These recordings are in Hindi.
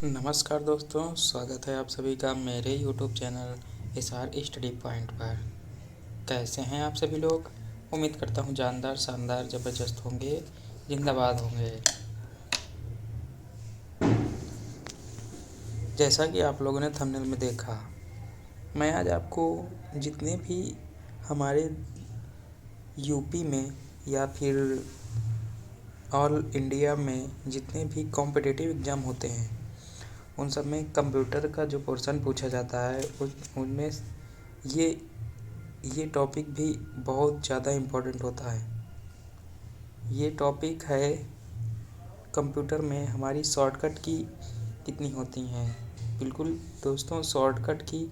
नमस्कार दोस्तों, स्वागत है आप सभी का मेरे YouTube channel SR study point पर। कैसे हैं आप सभी लोग? उम्मीद करता हूं जानदार, शानदार, ज़बरदस्त होंगे, जिंदाबाद होंगे। जैसा कि आप लोगों ने थंबनेल में देखा, मैं आज आपको जितने भी हमारे यूपी में या फिर ऑल इंडिया में जितने भी कॉम्पिटिटिव एग्ज़ाम होते हैं, उन सब में कंप्यूटर का जो पोर्शन पूछा जाता है उनमें ये ये टॉपिक भी बहुत ज़्यादा इम्पोर्टेंट होता है। ये टॉपिक है कंप्यूटर में हमारी शॉर्टकट की कितनी होती हैं। बिल्कुल दोस्तों, शॉर्टकट की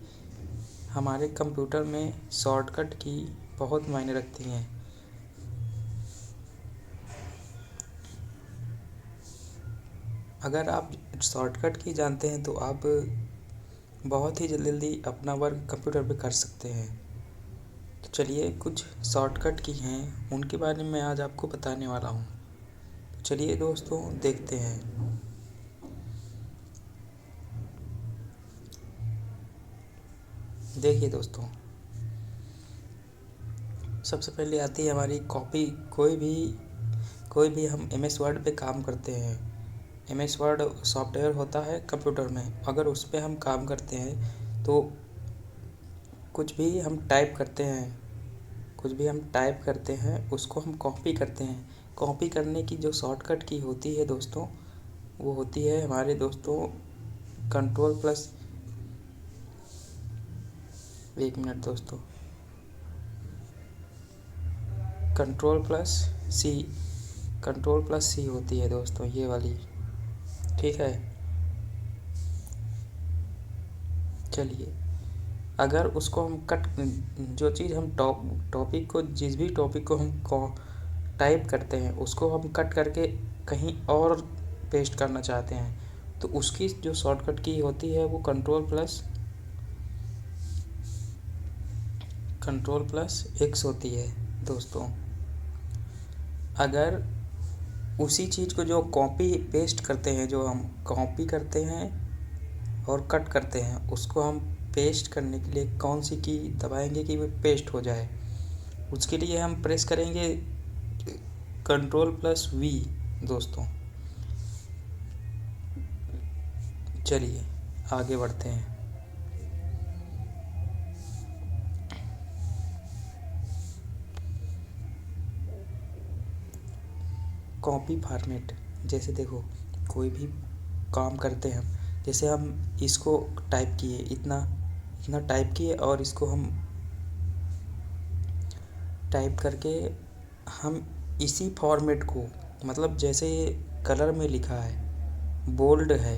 हमारे कंप्यूटर में शॉर्टकट की बहुत मायने रखती हैं। अगर आप शॉर्टकट की जानते हैं तो आप बहुत ही जल्दी अपना वर्क कंप्यूटर पे कर सकते हैं। तो चलिए, कुछ शॉर्टकट की हैं उनके बारे में आज आपको बताने वाला हूँ। तो चलिए दोस्तों, देखते हैं। देखिए दोस्तों, सबसे पहले आती है हमारी कॉपी। कोई भी हम MS वर्ड पे काम करते हैं। MS वर्ड सॉफ्टवेयर होता है कंप्यूटर में। अगर उस पर हम काम करते हैं तो कुछ भी हम टाइप करते हैं उसको हम कॉपी करते हैं। कॉपी करने की जो शॉर्टकट की होती है दोस्तों, वो होती है हमारे दोस्तों कंट्रोल प्लस, एक मिनट दोस्तों, कंट्रोल प्लस सी होती है दोस्तों, ये वाली। ठीक है, चलिए, अगर उसको हम जो चीज़ हम जिस भी टॉपिक को हम टाइप करते हैं उसको हम कट करके कहीं और पेस्ट करना चाहते हैं तो उसकी जो शॉर्टकट की होती है वो कंट्रोल प्लस एक्स होती है दोस्तों। अगर उसी चीज़ को जो कॉपी पेस्ट करते हैं, जो हम कॉपी करते हैं और कट करते हैं, उसको हम पेस्ट करने के लिए कौन सी की दबाएंगे कि वो पेस्ट हो जाए, उसके लिए हम प्रेस करेंगे कंट्रोल प्लस V दोस्तों। चलिए आगे बढ़ते हैं। कॉपी फॉर्मेट, जैसे देखो, कोई भी काम करते हैं हम, जैसे हम इसको टाइप किए, इतना टाइप किए और इसको हम टाइप करके हम इसी फॉर्मेट को, मतलब जैसे कलर में लिखा है, बोल्ड है,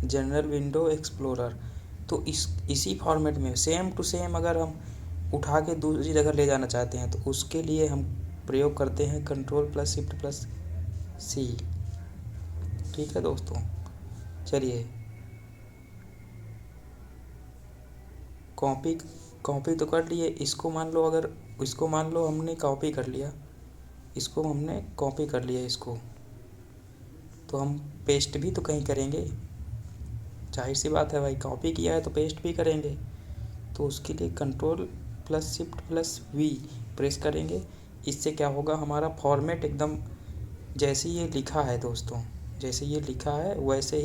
जनरल विंडो एक्सप्लोरर, तो इसी फॉर्मेट में सेम टू सेम अगर हम उठा के दूसरी जगह ले जाना चाहते हैं तो उसके लिए हम प्रयोग करते हैं control plus shift plus C। ठीक है दोस्तों, चलिए, कॉपी कॉपी तो कर लिए। इसको मान लो हमने कॉपी कर लिया, इसको तो हम पेस्ट भी तो कहीं करेंगे। जाहिर सी बात है भाई, कॉपी किया है तो पेस्ट भी करेंगे। तो उसके लिए control plus shift plus V press करेंगे। इससे क्या होगा, हमारा फॉर्मेट एकदम जैसे ये लिखा है दोस्तों, जैसे ये लिखा है वैसे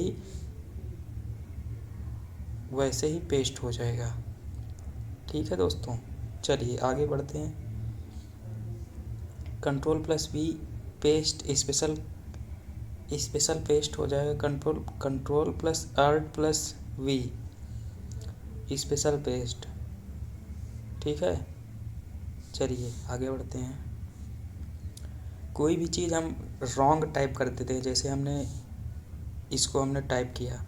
ही पेस्ट हो जाएगा। ठीक है दोस्तों, चलिए आगे बढ़ते हैं। Control plus V paste special paste हो जाएगा। Control plus ALT plus V special paste. ठीक है, चलिए आगे बढ़ते हैं। कोई भी चीज़ हम रॉन्ग टाइप करते थे, जैसे हमने टाइप किया,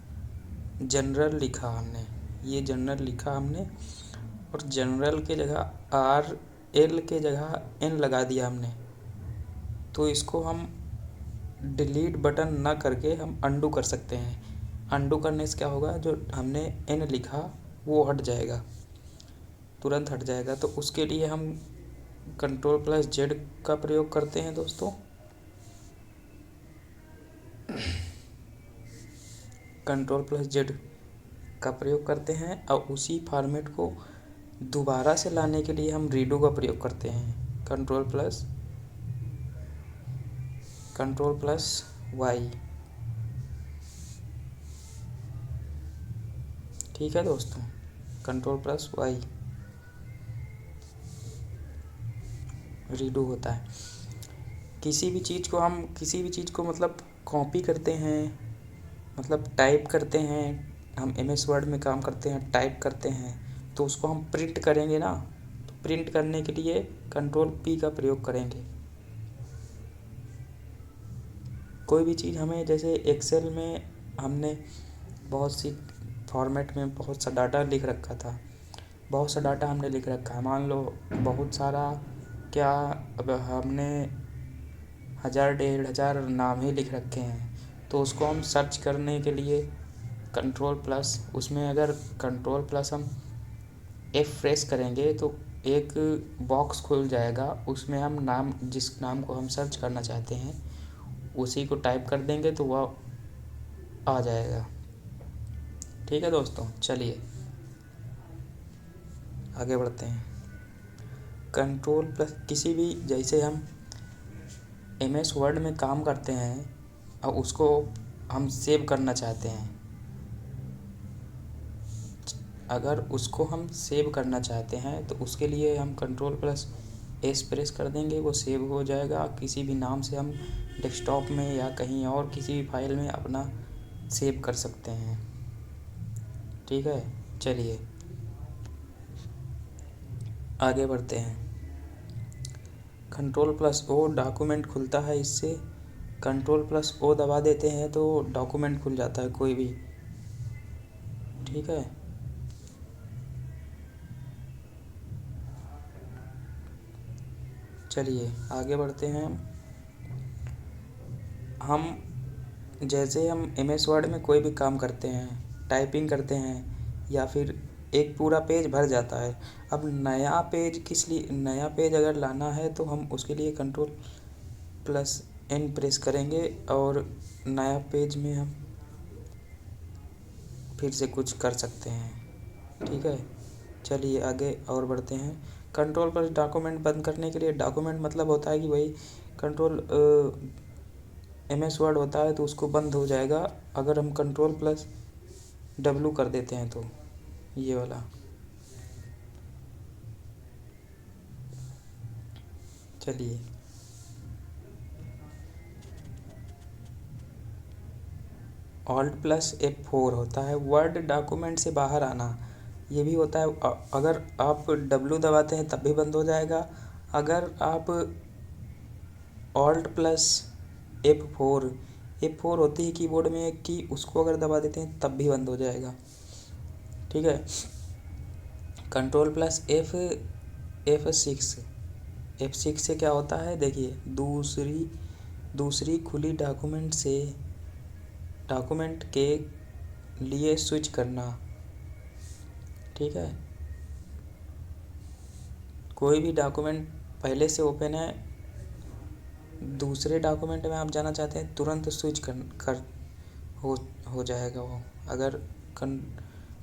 जनरल लिखा हमने और जनरल के जगह RL के जगह N लगा दिया हमने, तो इसको हम डिलीट बटन ना करके हम अंडू कर सकते हैं। अंडू करने से क्या होगा, जो हमने N लिखा वो हट जाएगा, तुरंत हट जाएगा। तो उसके लिए हम कंट्रोल प्लस Z का प्रयोग करते हैं दोस्तों। कंट्रोल प्लस जेड का प्रयोग करते हैं और उसी फॉर्मेट को दोबारा से लाने के लिए हम रीडो का प्रयोग करते हैं। Control plus Y. ठीक है दोस्तों, कंट्रोल प्लस वाई रीडो होता है। किसी भी चीज़ को मतलब कॉपी करते हैं, मतलब टाइप करते हैं। हम MS वर्ड में काम करते हैं, टाइप करते हैं, तो उसको हम प्रिंट करेंगे ना, तो प्रिंट करने के लिए कंट्रोल P का प्रयोग करेंगे। कोई भी चीज़ हमें, जैसे एक्सेल में हमने बहुत सी फॉर्मेट में बहुत सा डाटा लिख रखा था, बहुत सा डाटा हमने लिख रखा है, मान लो बहुत सारा, क्या अब हमने 1000 1500 नाम ही लिख रखे हैं, तो उसको हम सर्च करने के लिए कंट्रोल प्लस, उसमें अगर कंट्रोल प्लस हम F प्रेस करेंगे तो एक बॉक्स खुल जाएगा, उसमें हम नाम, जिस नाम को हम सर्च करना चाहते हैं उसी को टाइप कर देंगे तो वह आ जाएगा। ठीक है दोस्तों, चलिए आगे बढ़ते हैं। कंट्रोल प्लस किसी भी, जैसे हम MS वर्ड में काम करते हैं और उसको हम सेव करना चाहते हैं, अगर उसको हम सेव करना चाहते हैं तो उसके लिए हम कंट्रोल प्लस S प्रेस कर देंगे, वो सेव हो जाएगा। किसी भी नाम से हम डेस्कटॉप में या कहीं और किसी भी फाइल में अपना सेव कर सकते हैं। ठीक है, चलिए आगे बढ़ते हैं। कंट्रोल प्लस O डॉक्यूमेंट खुलता है, इससे कंट्रोल प्लस O दबा देते हैं तो डॉक्यूमेंट खुल जाता है कोई भी। ठीक है, चलिए आगे बढ़ते हैं। हम जैसे हम MS वर्ड में कोई भी काम करते हैं, टाइपिंग करते हैं, या फिर एक पूरा पेज भर जाता है। अब नया पेज अगर लाना है तो हम उसके लिए कंट्रोल प्लस N प्रेस करेंगे और नया पेज में हम फिर से कुछ कर सकते हैं। ठीक है, चलिए आगे और बढ़ते हैं। कंट्रोल प्लस डॉक्यूमेंट बंद करने के लिए, डॉक्यूमेंट मतलब होता है कि भाई कंट्रोल MS वर्ड होता है तो उसको बंद हो जाएगा अगर हम कंट्रोल प्लस W कर देते हैं तो, ये वाला। चलिए Alt प्लस F4 होता है वर्ड डॉक्यूमेंट से बाहर आना, ये भी होता है। अगर आप W दबाते हैं तब भी बंद हो जाएगा। अगर आप Alt प्लस F4 होती है कीबोर्ड में एक की, उसको अगर दबा देते हैं तब भी बंद हो जाएगा। ठीक है, कंट्रोल प्लस F6 से क्या होता है, देखिए दूसरी खुली डॉक्यूमेंट के लिए स्विच करना। ठीक है, कोई भी डॉक्यूमेंट पहले से ओपन है, दूसरे डॉक्यूमेंट में आप जाना चाहते हैं, तुरंत स्विच कर हो जाएगा वो,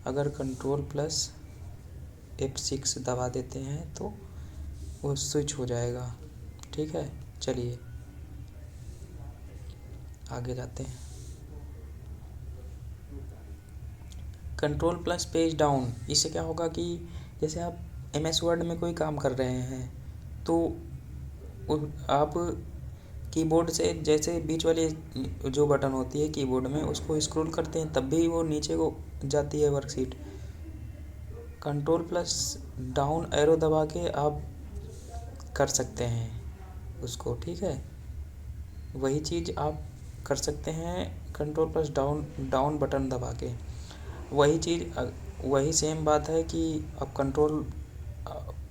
अगर कंट्रोल प्लस F6 दबा देते हैं तो वो स्विच हो जाएगा। ठीक है, चलिए आगे जाते हैं। कंट्रोल प्लस पेज डाउन, इससे क्या होगा कि जैसे आप MS वर्ड में कोई काम कर रहे हैं तो आप कीबोर्ड से, जैसे बीच वाली जो बटन होती है कीबोर्ड में, उसको स्क्रॉल करते हैं तब भी वो नीचे को जाती है worksheet. Control plus down arrow दबा के आप कर सकते हैं उसको। ठीक है, वही चीज़ आप कर सकते हैं कंट्रोल प्लस डाउन बटन दबा के। वही सेम बात है कि अब कंट्रोल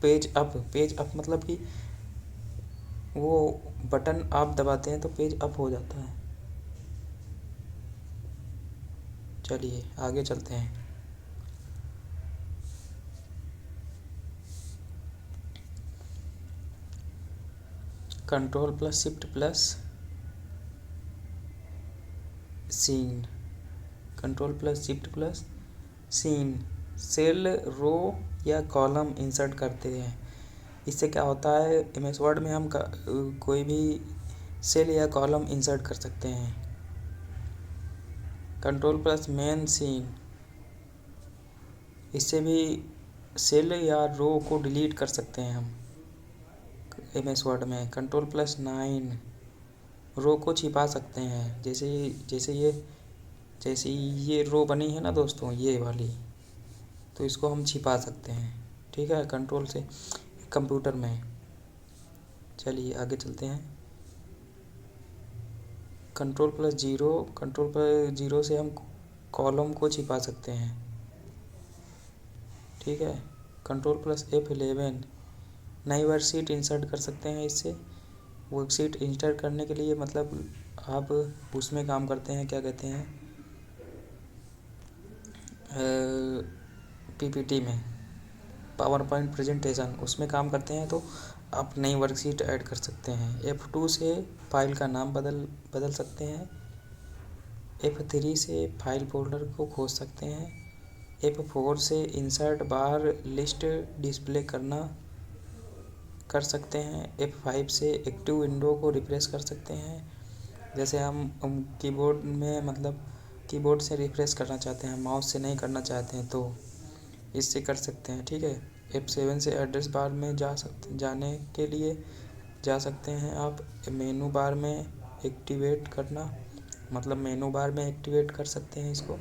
पेज अप मतलब कि वो बटन आप दबाते हैं तो पेज अप हो जाता है। चलिए आगे चलते हैं। Control plus shift plus scene, control plus shift plus scene, cell, row या कॉलम इंसर्ट करते हैं। इससे क्या होता है, एमएस वर्ड में हम कोई भी सेल या कॉलम इंसर्ट कर सकते हैं। कंट्रोल प्लस मेन सीन, इससे भी सेल या रो को डिलीट कर सकते हैं हम एमएस वर्ड में। कंट्रोल प्लस 9, रो को छिपा सकते हैं। जैसे ये रो बनी है ना दोस्तों, ये वाली, तो इसको हम छिपा सकते हैं। ठीक है, कंट्रोल से कंप्यूटर में। चलिए आगे चलते हैं। कंट्रोल प्लस जीरो से हम कॉलम को छिपा सकते हैं। ठीक है, कंट्रोल प्लस F11, नई वर्कशीट इंसर्ट कर सकते हैं इससे। वर्कशीट इंसर्ट करने के लिए मतलब आप उसमें काम करते हैं, क्या कहते हैं, पीपीटी में, पावर पॉइंट प्रेजेंटेशन, उसमें काम करते हैं तो आप नई वर्कशीट ऐड कर सकते हैं। F2 से फाइल का नाम बदल सकते हैं। F3 से फाइल फोल्डर को खोज सकते हैं। F4 से इंसर्ट बार लिस्ट डिस्प्ले कर सकते हैं। F5 से एक्टिव विंडो को रिफ्रेश कर सकते हैं। जैसे हम कीबोर्ड में मतलब कीबोर्ड से रिफ्रेश करना चाहते हैं, माउस से नहीं करना चाहते हैं, तो इससे कर सकते हैं। ठीक है, F7 से एड्रेस बार में जाने के लिए जा सकते हैं आप। मेनू बार में एक्टिवेट करना, मतलब मेनू बार में एक्टिवेट कर सकते हैं इसको।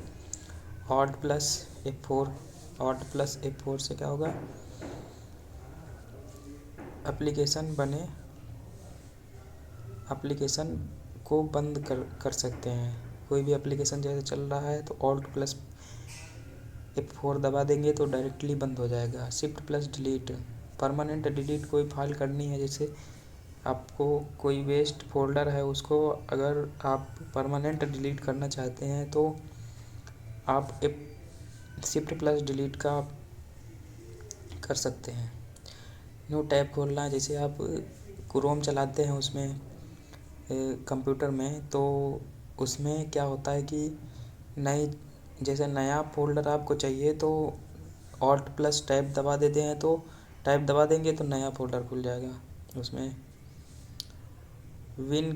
ऑल्ट प्लस F4 से क्या होगा, एप्लीकेशन को बंद कर सकते हैं। कोई भी एप्लीकेशन जैसे चल रहा है तो ऑल्ट प्लस F4 दबा देंगे तो डायरेक्टली बंद हो जाएगा। Shift plus delete, permanent delete, कोई फाइल करनी है, जैसे आपको कोई वेस्ट फोल्डर है उसको अगर आप परमानेंट डिलीट करना चाहते हैं तो आप शिफ्ट प्लस डिलीट का कर सकते हैं। न्यू टैब खोलना है, जैसे आप क्रोम चलाते हैं उसमें कंप्यूटर में, तो उसमें क्या होता है कि जैसे नया फोल्डर आपको चाहिए तो ऑल्ट प्लस टैब दबा देते हैं, तो टैब दबा देंगे तो नया फोल्डर खुल जाएगा। उसमें विन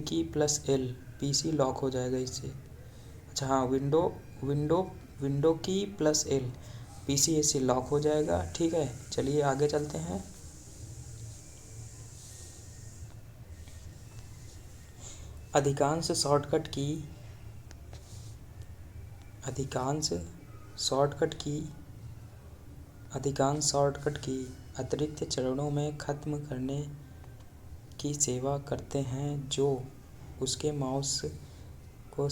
की प्लस L, पीसी लॉक हो जाएगा इससे। अच्छा हाँ, विंडो की प्लस L, पीसी इससे लॉक हो जाएगा। ठीक है, चलिए आगे चलते हैं। अधिकांश शॉर्टकट की अतिरिक्त चरणों में ख़त्म करने की सेवा करते हैं, जो उसके माउस को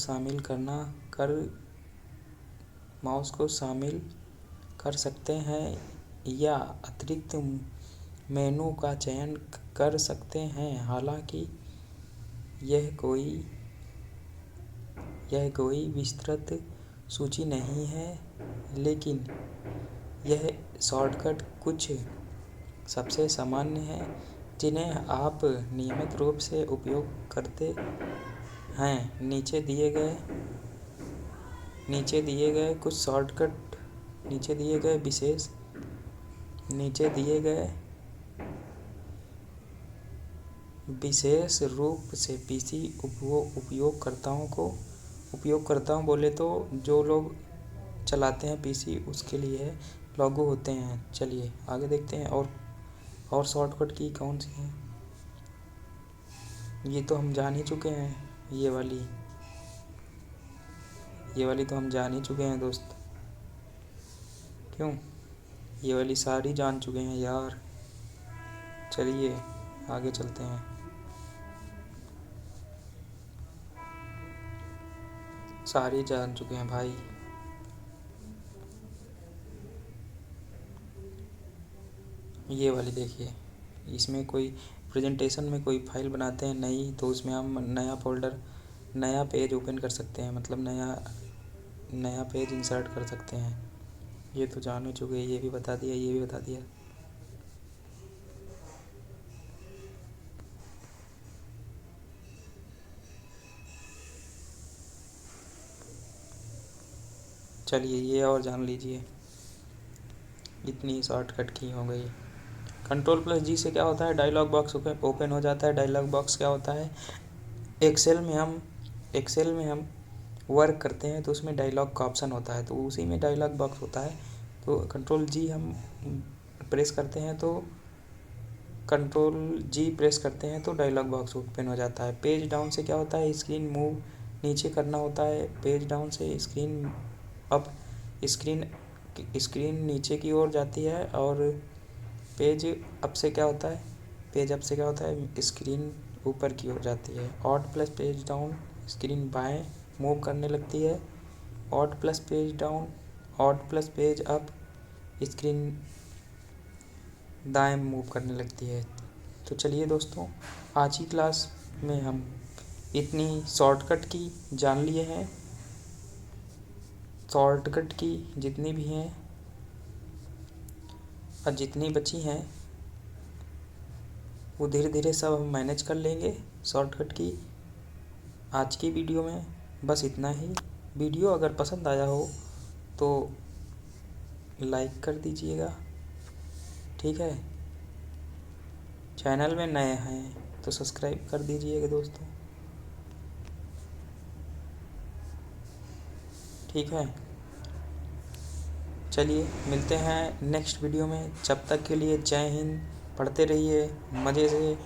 शामिल कर सकते हैं या अतिरिक्त मेनू का चयन कर सकते हैं। हालांकि यह कोई विस्तृत सूची नहीं है, लेकिन यह शॉर्टकट कुछ सबसे सामान्य हैं जिन्हें आप नियमित रूप से उपयोग करते हैं। नीचे दिए गए विशेष रूप से पीसी उपयोगकर्ताओं बोले तो जो लोग चलाते हैं पीसी उसके लिए लागू होते हैं। चलिए आगे देखते हैं और शॉर्टकट की कौन सी है। ये तो हम जान ही चुके हैं, ये वाली तो हम जान ही चुके हैं दोस्त। क्यों, ये वाली सारी जान चुके हैं यार। चलिए आगे चलते हैं। सारी जान चुके हैं भाई। ये वाली देखिए, इसमें कोई प्रेजेंटेशन में कोई फाइल बनाते हैं नई, तो उसमें हम नया पेज ओपन कर सकते हैं, मतलब नया पेज इंसर्ट कर सकते हैं। ये तो जान हो चुके, ये भी बता दिया। चलिए ये और जान लीजिए, इतनी शॉर्टकट की हो गई। Ctrl+G से क्या होता है, डायलॉग बॉक्स ओपन हो जाता है। डायलॉग बॉक्स क्या होता है, एक्सेल में हम वर्क करते हैं तो उसमें डायलॉग का ऑप्शन होता है, तो उसी में डायलॉग बॉक्स होता है। तो Ctrl+G हम प्रेस करते हैं तो Ctrl+G प्रेस करते हैं तो डायलॉग बॉक्स ओपन हो जाता है। पेज डाउन से क्या होता है, स्क्रीन मूव नीचे करना होता है। पेज डाउन से स्क्रीन अप, स्क्रीन नीचे की ओर जाती है। और पेज अप से क्या होता है, स्क्रीन ऊपर की ओर जाती है। Alt plus page down, screen बाएं मूव करने लगती है। Alt plus page down, alt plus page up, screen दाएं मूव करने लगती है। तो चलिए दोस्तों, आज की क्लास में हम इतनी शॉर्टकट की जान लिए हैं। शॉर्टकट की जितनी भी हैं और जितनी बची हैं वो धीरे धीरे सब हम मैनेज कर लेंगे शॉर्टकट की। आज की वीडियो में बस इतना ही। वीडियो अगर पसंद आया हो तो लाइक कर दीजिएगा, ठीक है। चैनल में नए हैं तो सब्सक्राइब कर दीजिएगा दोस्तों, ठीक है। चलिए मिलते हैं नेक्स्ट वीडियो में, जब तक के लिए जय हिंद। पढ़ते रहिए मज़े से।